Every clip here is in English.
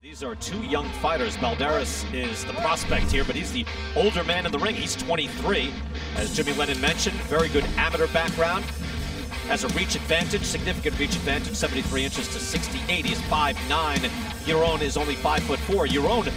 These are two young fighters. Balderas is the prospect here, but he's the older man in the ring. He's 23. As Jimmy Lennon mentioned, very good amateur background. Has a reach advantage, significant reach advantage, 73 inches to 68. He's 5'9". Giron is only 5'4". Giron,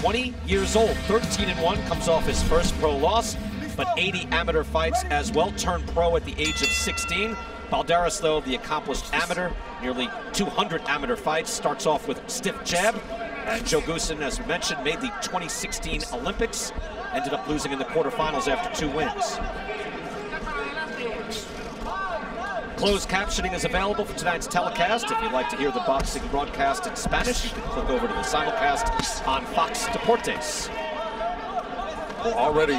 20 years old, 13-1, comes off his first pro loss, but 80 amateur fights as well, turned pro at the age of 16. Balderas, though, the accomplished amateur, nearly 200 amateur fights, starts off with stiff jab. And Joe Goosen, as mentioned, made the 2016 Olympics, ended up losing in the quarterfinals after 2 wins. Closed captioning is available for tonight's telecast. If you'd like to hear the boxing broadcast in Spanish, you can click over to the simulcast on Fox Deportes. Well, already,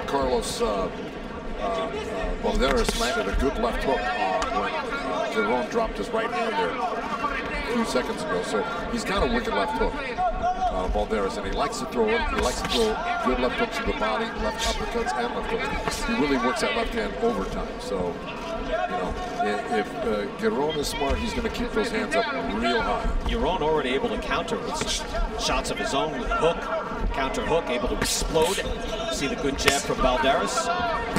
Karlos Balderas landed a good left hook when Giron dropped his right hand there a few seconds ago. So he's got a wicked left hook, Balderas, and he likes to throw it. He likes to throw good left hooks to the body, left uppercuts and left hooks. He really works that left hand overtime. So, if Giron is smart, he's going to keep those hands up real high. Giron already able to counter with shots of his own with hook, counter hook, able to explode. See the good jab from Balderas.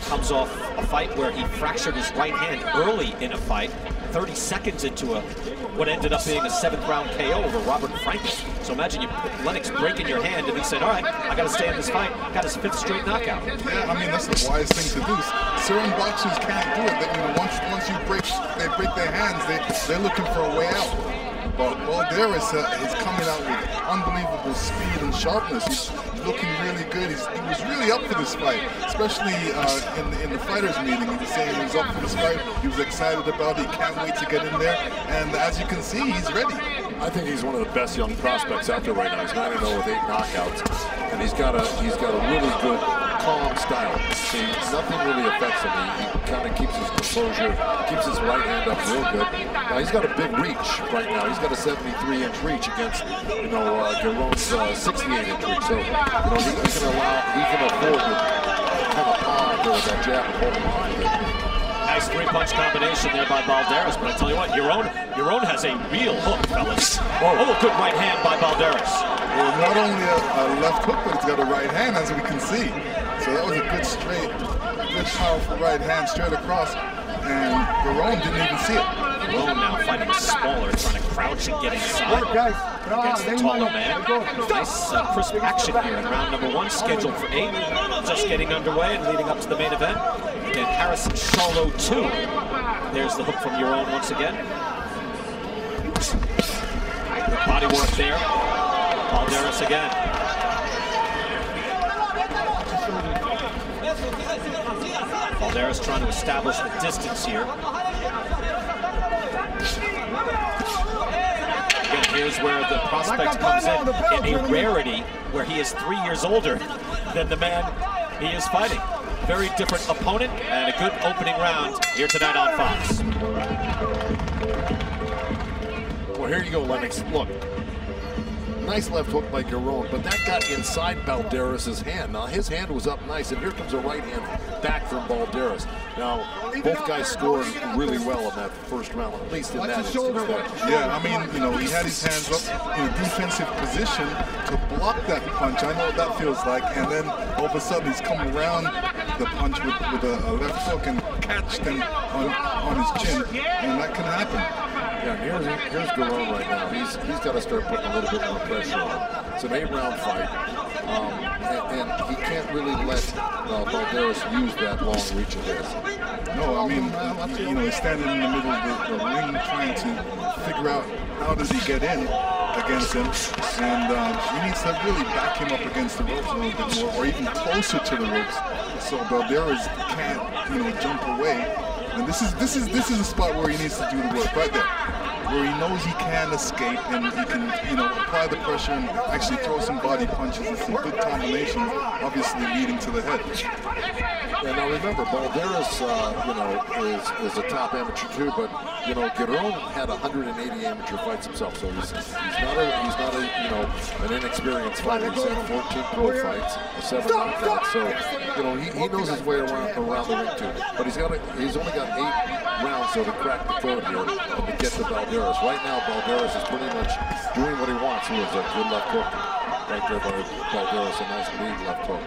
Comes off a fight where he fractured his right hand early in a fight, 30 seconds into what ended up being a 7th round KO over Robert Frankel. So imagine Lennox breaking your hand and he said, all right, I got to stay in this fight. Got his 5th straight knockout. Yeah, I mean, that's the wise thing to do. Certain boxers can't do it. Once you they break their hands, they're looking for a way out. But Balderas is coming out with unbelievable speed and sharpness. He's looking really good. He was really up for this fight, especially in the fighters meeting. He was saying he was up for this fight. He was excited about it. He can't wait to get in there. And as you can see, he's ready. I think he's one of the best young prospects out there right now. He's 9-0 with 8 knockouts, and he's got a really good, calm style. See, nothing really affects him. He kind of keeps his composure, keeps his right hand up real good. Now he's got a big reach right now. He's got a 73-inch reach against, Giron's 68-inch reach. So, he can afford to kind of power with that jab and hold him on with it. Nice 3-punch combination there by Balderas, but I tell you what, Giron has a real hook, fellas. Oh, good right hand by Balderas. Well, not only a left hook, but it's got a right hand, as we can see. So that was a good powerful right hand straight across, and Giron didn't even see it. Giron now fighting smaller, trying to crouch and get inside against the taller man. Nice crisp action here in round number 1, scheduled for 8. Just getting underway and leading up to the main event. Again, Harrison Charlo 2. There's the hook from Giron once again. Good body work there. Balderas again. Balderas trying to establish the distance here. Again, here's where the prospect comes in a rarity where he is 3 years older than the man he is fighting. Very different opponent and a good opening round here tonight on Fox. Well, here you go, Lennox. Look, nice left hook by Giron, but that got inside Balderas' hand. Now, his hand was up nice, and here comes a right hand back from Balderas. Now, both guys scored really well in that first round, at least in that instance. Yeah, I mean, he had his hands up in a defensive position to block that punch. I know what that feels like, and then all of a sudden he's come around the punch with a left hook and catch them on his chin, and that can happen. Yeah, here's Giron right now. He's got to start putting a little bit more pressure on. It's an 8-round fight, and he can't really let Balderas use that long reach of his. No, I mean, he's standing in the middle of the ring trying to figure out how does he get in against him, and he needs to really back him up against the ropes a little bit more, or even closer to the ropes, so Balderas can't, jump away. And this is a spot where he needs to do the work right there, where he knows he can escape and he can, apply the pressure and actually throw some body punches and some good combinations, obviously leading to the head. Yeah, now remember, Balderas, is a top amateur too, but Giron had 180 amateur fights himself, so he's not an inexperienced fighter. He's had 14 pro fights, 7 knockouts, so he knows his way around the ring too. But he's only got rounds so to crack the code here and to get to Balderas. Right now, Balderas is pretty much doing what he wants. He was a good left hook right there by Balderas, a nice lead left hook.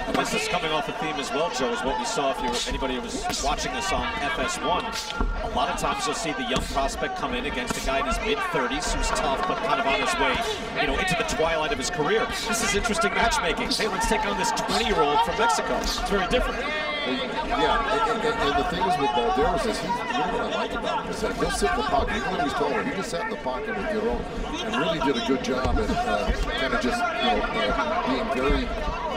And this is coming off a theme as well, Joe, is what we saw if anybody who was watching this on FS1. A lot of times you'll see the young prospect come in against a guy in his mid-30s who's tough but kind of on his way, into the twilight of his career. This is interesting matchmaking. Hey, let's take on this 20-year-old from Mexico. It's very different. Yeah, and the thing is with Balderas is what I like about him is that he'll sit in the pocket. Even though he's taller, he just sat in the pocket with Giron and really did a good job at kind of just being very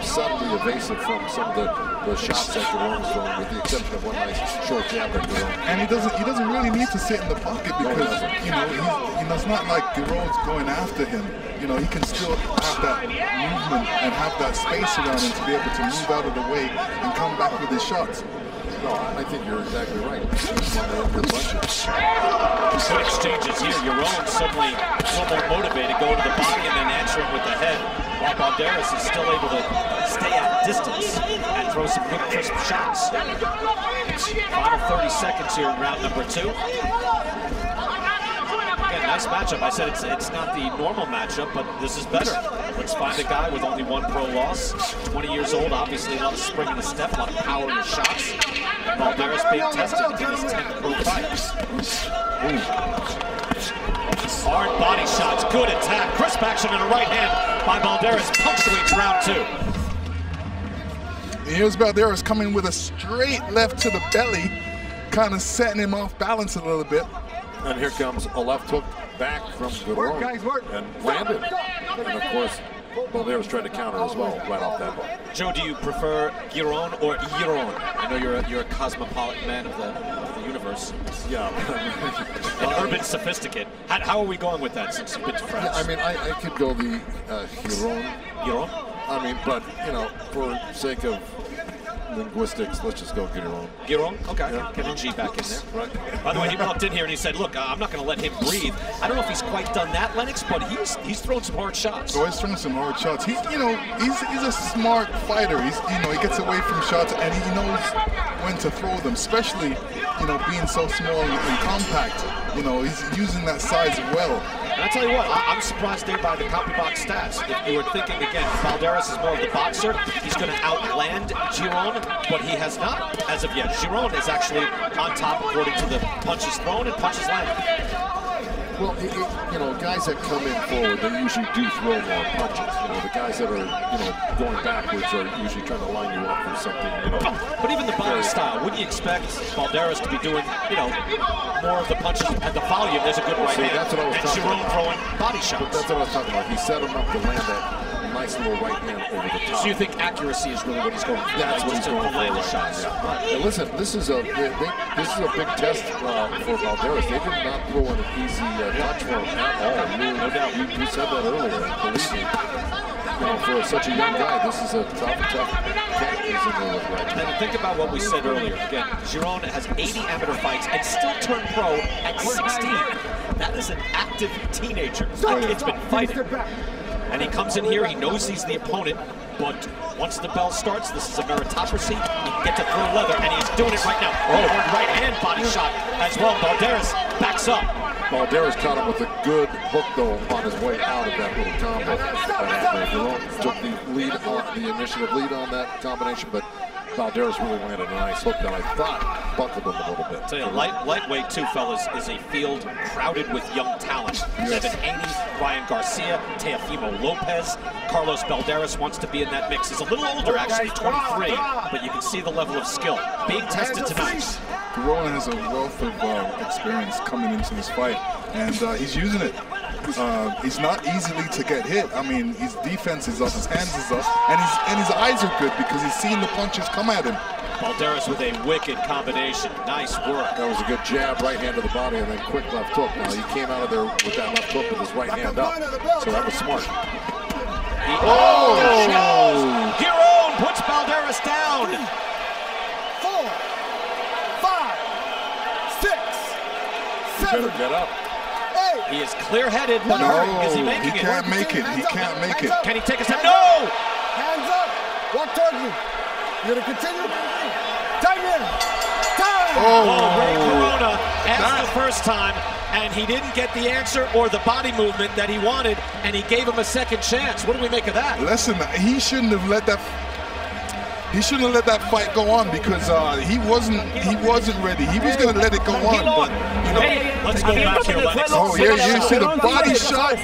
subtly evasive from some of the shots that Giron's throwing, with the exception of one nice short jab that Giron. And he doesn't really need to sit in the pocket because it's not like Giron's going after him. He can still have that movement and have that space around him to be able to move out of the way and come back with his shots. No, I think you're exactly right. Good exchanges here. Giron suddenly a little more motivated, going to the body and then answering with the head, while Balderas is still able to stay at distance and throw some good crisp shots. Final 30 seconds here in round number 2. Again, nice matchup. I said it's not the normal matchup, but this is better. Let's find a guy with only 1 pro loss, 20 years old, obviously a lot of spring in his step, a lot of power in his shots. Balderas being tested in his 10th pro fight. Hard body shots, good attack, crisp action in a right hand by Balderas, punctuates round 2. Here's Balderas coming with a straight left to the belly, kind of setting him off balance a little bit. And here comes a left hook back from Giron and landed. And of course, Balderas tried to counter as well, right off that hook. Joe, do you prefer Giron or Giron? I know you're a cosmopolitan man of the universe. Yeah. An urban sophisticate. How are we going with that since you've been to France? Yeah, I mean, I could go the Giron. Giron? I mean, but, for sake of linguistics, let's just go Giron. Giron? Okay. Yeah. Get a G back in there. Right. By the way, he walked in here and he said, look, I'm not going to let him breathe. I don't know if he's quite done that, Lennox, but he's thrown some hard shots. Oh, he's throwing some hard shots. He's a smart fighter. He gets away from shots and he knows when to throw them, especially, being so small and compact. He's using that size well. And I tell you what, I'm surprised there by the copy box stats. If you were thinking, again, Balderas is more of the boxer, he's going to outland Giron, but he has not as of yet. Giron is actually on top according to the punches thrown and punches landed. Well, guys that come in forward, they usually do throw more punches. The guys that are, going backwards are usually trying to line you up for something, But even the body style, wouldn't you expect Balderas to be doing, more of the punches and the volume? There's a good right hand. That's what I was and Giron throwing body shots. But that's what I was talking about. He set him up to land that nice little right hand over the top. So you think accuracy is really what he's going for? That's what he's going for. Land the shots. Yeah. And listen, this is a big test for Balderas. They did not throw an easy touch for him at all. No doubt. You said that earlier. Believe me. For such a young guy, this is a tough cat. And think about what we said earlier. Again, Giron has 80 amateur fights and still turned pro at 16. That is an active teenager. That kid's been fighting. And he comes in here, he knows he's the opponent, but once the bell starts, this is a meritocracy. He can get to throw leather, and he's doing it right now. Hard right hand body shot as well. Balderas backs up. Balderas caught him with a good hook, though, on his way out of that little combo. Giron took the lead, the initiative lead on that combination, but Balderas really landed a nice hook that I thought buckled him a little bit. So lightweight too, fellas, is a field crowded with young talent. Devin Haney, Ryan Garcia, Teofimo Lopez, Karlos Balderas wants to be in that mix. He's a little older, actually, 23, but you can see the level of skill being tested tonight. Giron has a wealth of experience coming into this fight, and he's using it. He's not easily to get hit. I mean, his defense is up, his hands is up, and his eyes are good because he's seeing the punches come at him. Balderas with a wicked combination. Nice work. That was a good jab, right hand to the body, and then quick left hook. Now, he came out of there with that left hook with his right hand up, so that was smart. Giron puts Balderas down. 4, 5, 6, 7. Get up. He is clear-headed, but is he making it? He can't make it. He can't make it. Can he take a step? No! Hands up. Walk towards me. You're going to continue? Time in. Oh, Rene Corona asked the first time, and he didn't get the answer or the body movement that he wanted, and he gave him a second chance. What do we make of that? Listen, he shouldn't have let that. He shouldn't have let that fight go on because he wasn't ready. He was gonna let it go on, but you know. Hey, let's go back here, Lennox. Oh yeah, you see the body shot,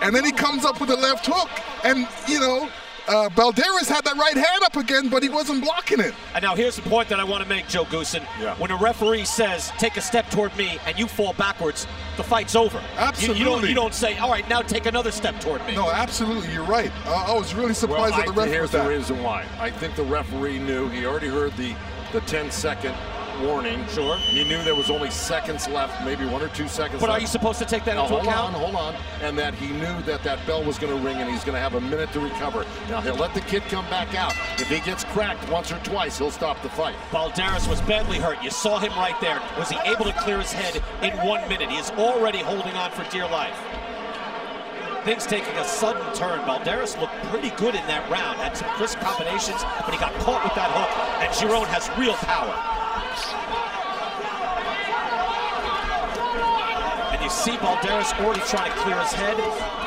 and then he comes up with a left hook, and you know. Balderas had that right hand up again, but he wasn't blocking it. And now here's the point that I want to make, Joe Goosen. Yeah. When a referee says, take a step toward me, and you fall backwards, the fight's over. Absolutely. You don't say, all right, now take another step toward me. No, absolutely, you're right. I was really surprised at the referee. Here's the reason why. I think the referee knew. He already heard the 10-second warning. Sure. He knew there was only seconds left, maybe 1 or 2 seconds But left. are you supposed to take that into account? Hold on. And that he knew that bell was going to ring and he's going to have a minute to recover. Now he'll let the kid come back out. If he gets cracked once or twice, he'll stop the fight. Balderas was badly hurt. You saw him right there. Was he able to clear his head in 1 minute? He is already holding on for dear life. Things taking a sudden turn. Balderas looked pretty good in that round. Had some crisp combinations, but he got caught with that hook, and Giron has real power. And you see Balderas already trying to clear his head.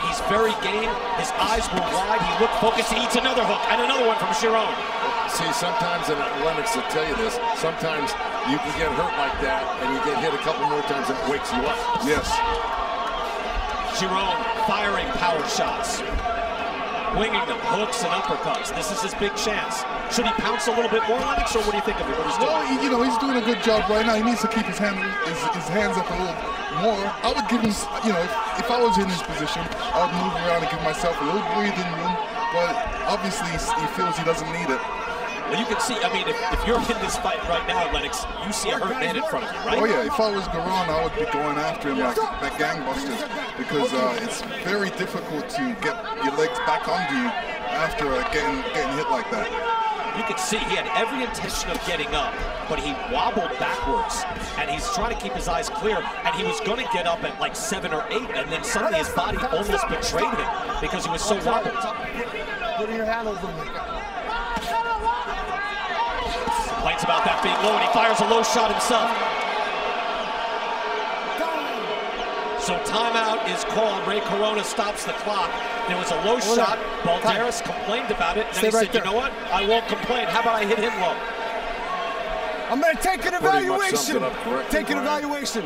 He's very game. His eyes were wide. He looked focused. He eats another hook, and another one from Giron. See, sometimes, and Lennox will tell you this, sometimes you can get hurt like that, and you get hit a couple more times and it wakes you up. Yes. Giron firing power shots, winging them, hooks and uppercuts. This is his big chance. Should he pounce a little bit more, Lennox, or what do you think of it? What he's doing? Well, you know, he's doing a good job right now. He needs to keep his hands up a little more. I would give him, you know, if I was in his position, I would move around and give myself a little breathing room. But obviously, he feels he doesn't need it. Well, you can see, I mean, if you're in this fight right now, Lennox, you see a hurt man in front of you, right? Oh yeah, if I was Giron, I would be going after him like gangbusters because it's very difficult to get your legs back under you after getting hit like that. You could see he had every intention of getting up, but he wobbled backwards, and he's trying to keep his eyes clear, and he was going to get up at like 7 or 8, and then suddenly his body almost betrayed him because he was so wobbled. Put your hand over me. Complains about that being low, and he fires a low shot himself. So timeout is called. Rene Corona stops the clock. There was a low shot. Balderas complained about it, and then he said, you know what? I won't complain. How about I hit him low? I'm going to take an evaluation. Take an evaluation.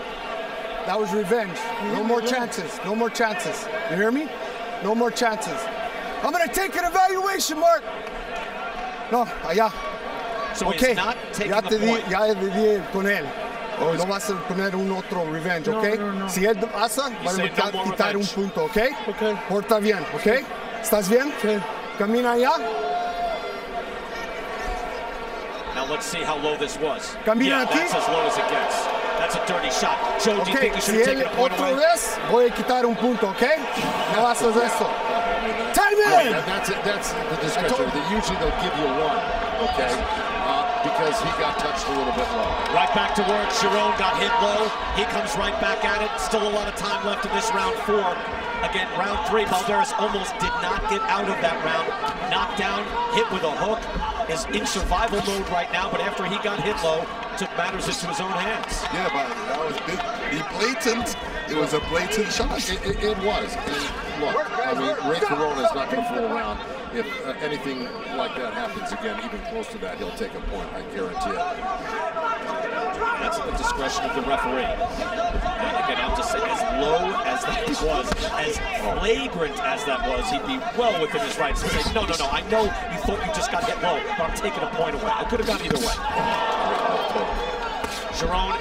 That was revenge. No more chances. No more chances. You hear me? No more chances. I'm going to take an evaluation, Mark. No, allá. So he's not taking a point. Ya te di con él. No vas a poner un otro revenge, ¿ok? No. Si él pasa, va a quitar un punto, ¿ok? Porta bien, ¿ok? ¿Estás bien? Camina allá. Now let's see how low this was. Camina aquí. That's as low as it gets. That's a dirty shot. Joe, do you think he should have taken a point away? Otra vez, voy a quitar un punto, ¿ok? No haces eso. Time in! That's the discretion. Usually they'll give you 1, okay? Because he got touched a little bit low. Right back to work. Giron got hit low. He comes right back at it. Still a lot of time left in this round 4. Again, round 3, Balderas almost did not get out of that round. Knocked down, hit with a hook. Is in survival mode right now, but after he got hit low, took matters into his own hands. Yeah, but that was blatant. It was a blatant shot. It was. And look, I mean, Rene Corona is not going to fool around. If anything like that happens again, even close to that, he'll take a point, I guarantee it. That's at the discretion of the referee. And again, I'll just say, as low as that was, as flagrant as that was, he'd be well within his rights to say, no, I know you thought you just got hit low, but I'm taking a point away. It could have gone either way. Giron,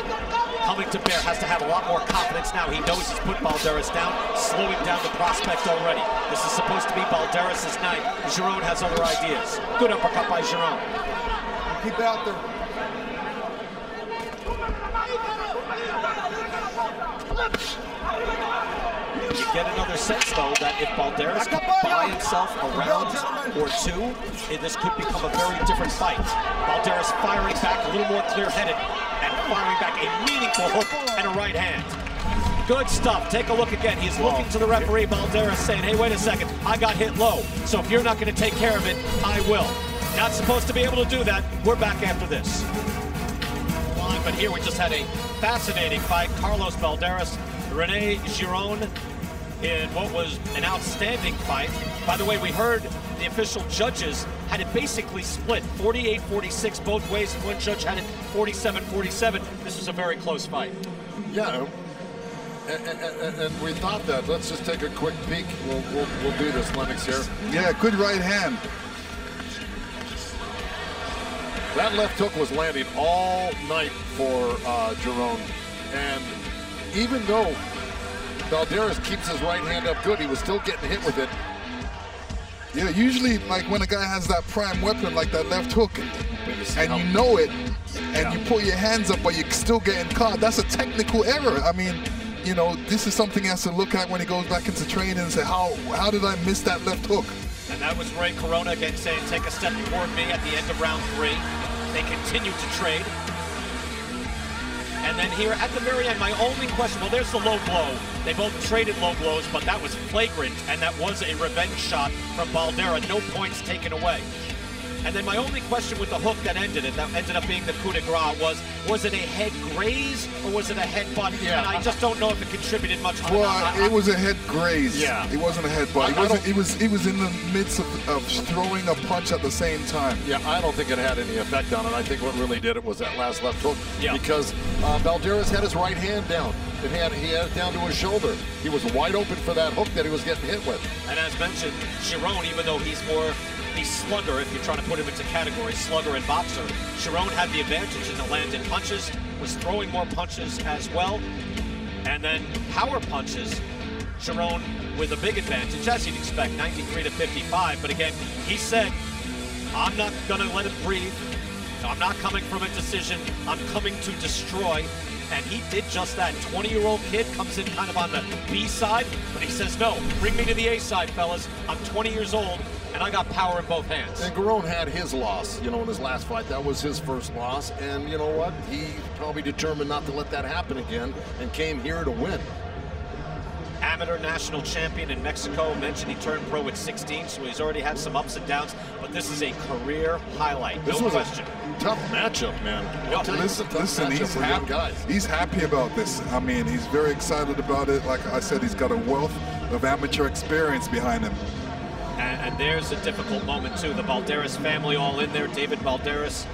coming to bear, has to have a lot more confidence now. He knows he's put Balderas down, slowing down the prospect already. This is supposed to be Balderas' night. Giron has other ideas. Good uppercut by Giron. Keep it out there. You get another sense, though, that if Balderas can buy himself a round or 2, this could become a very different fight. Balderas firing back a little more clear-headed and firing back a meaningful hook and a right hand. Good stuff. Take a look again. He's looking to the referee, Balderas, saying, hey, wait a second, I got hit low, so if you're not going to take care of it, I will. Not supposed to be able to do that. We're back after this. but here we just had a fascinating fight. Karlos Balderas, Rene Giron, in what was an outstanding fight. By the way, we heard the official judges had it basically split, 48-46 both ways, and one judge had it 47-47. This was a very close fight. Yeah, and we thought that. Let's just take a quick peek. We'll do this, Lennox, here. Yeah, good right hand. That left hook was landing all night for Giron, and even though Balderas keeps his right hand up good, he was still getting hit with it. Yeah, usually like when a guy has that prime weapon like that left hook, and you know it, and you put your hands up but you're still getting caught, that's a technical error. I mean, you know, this is something he has to look at when he goes back into training and say, how did I miss that left hook? And that was Ray Corona again saying, take a step toward me at the end of round 3. They continued to trade. And then here at the very end, my only question, well, there's the low blow. They both traded low blows, but that was flagrant, and that was a revenge shot from Balderas. No points taken away. And then my only question with the hook that ended it, that ended up being the coup de grace, was it a head graze or was it a head butt? Yeah. And I just don't know if it contributed much. Well, it was a head graze. Yeah. It wasn't a head butt. He was in the midst of throwing a punch at the same time. Yeah, I don't think it had any effect on it. I think what really did it was that last left hook. Yeah. Because Balderas had his right hand down. He had it down to his shoulder. He was wide open for that hook that he was getting hit with. And as mentioned, Giron, even though he's slugger, if you're trying to put him into categories, slugger and boxer, Giron had the advantage in the landed punches, was throwing more punches as well. And then power punches, Giron with a big advantage, as you'd expect, 93-55. But again, he said, I'm not going to let him breathe. I'm not coming from a decision. I'm coming to destroy. And he did just that. 20-year-old kid comes in kind of on the B side, but he says, no, bring me to the A side, fellas. I'm 20 years old, and I got power in both hands. And Giron had his loss, you know, in his last fight. That was his first loss. And you know what? He probably determined not to let that happen again and came here to win. Amateur national champion in Mexico. Mentioned he turned pro at 16, so he's already had some ups and downs, but this is a career highlight, no question. Tough matchup, man. Listen, he's happy about this. I mean, he's very excited about it. Like I said, he's got a wealth of amateur experience behind him. And there's a difficult moment too. The Balderas family all in there. David Balderas,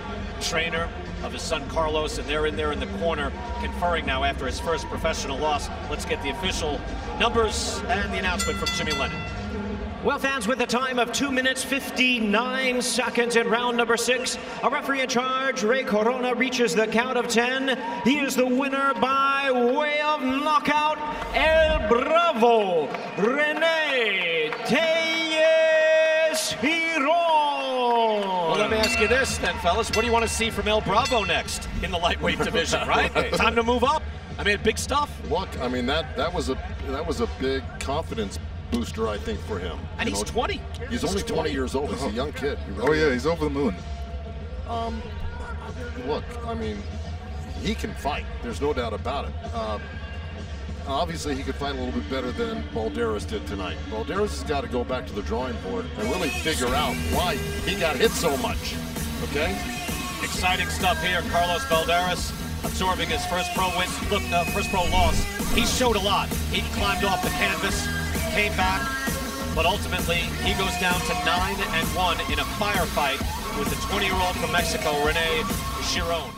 trainer of his son Karlos, and they're in there in the corner conferring now after his first professional loss. Let's get the official numbers and the announcement from Jimmy Lennon. Well, fans, with a time of 2 minutes 59 seconds in round number 6, a referee in charge, Ray Corona, reaches the count of 10. He is the winner by way of knockout, El Bravo, Rene Tellez Giron. Well, let me ask you this then, fellas. What do you want to see from El Bravo next in the lightweight division, right? Time to move up. I mean, big stuff. Look, I mean, that was a big confidence booster, I think, for him. And he's 20. He's only 20 years old. He's a young kid. Oh yeah, he's over the moon. Look, I mean, he can fight. There's no doubt about it. Obviously, he could fight a little bit better than Balderas did tonight. Balderas has got to go back to the drawing board and really figure out why he got hit so much. Okay? Exciting stuff here. Karlos Balderas absorbing his first pro win. Look, first pro loss. He showed a lot. He climbed off the canvas, came back, but ultimately he goes down to 9-1 in a firefight with the 20-year-old from Mexico, Rene Giron.